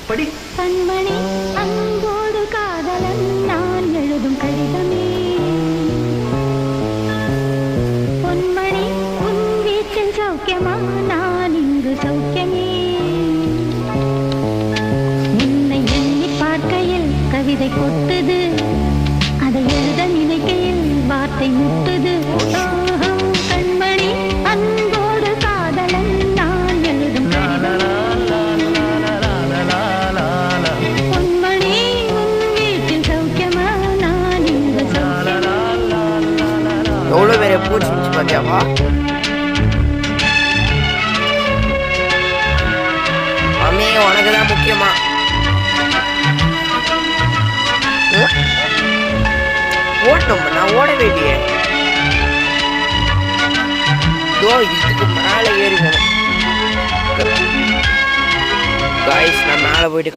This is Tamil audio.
படி. கண்மணி அன்போடு காதலன் நான் எழுதும் கடிதமே. பொன்மணி உன் வீட்டில் சௌக்கியமா, நான் இங்கு சௌக்கியமே. உன்னை எண்ணி பார்க்கையில் கவிதை கொட்டுது, அதை எழுத நினைக்கையில் வார்த்தை முட்டுது. கண்மணி அன்போடு காதலன் நான் எழுதும் பொன்மணி உன் வீட்டில் சௌக்கியமா, நான் இங்கு சௌக்கியமா. எவ்வளோ பேரை பூச்சி பார்த்தியாப்பா? மம்மி உனக்கு தான் முக்கியமா? ஓடணும், நான் ஓட வேண்டிய இதுக்கு மேலே ஏறி போகணும். நான் மேலே போயிட்டு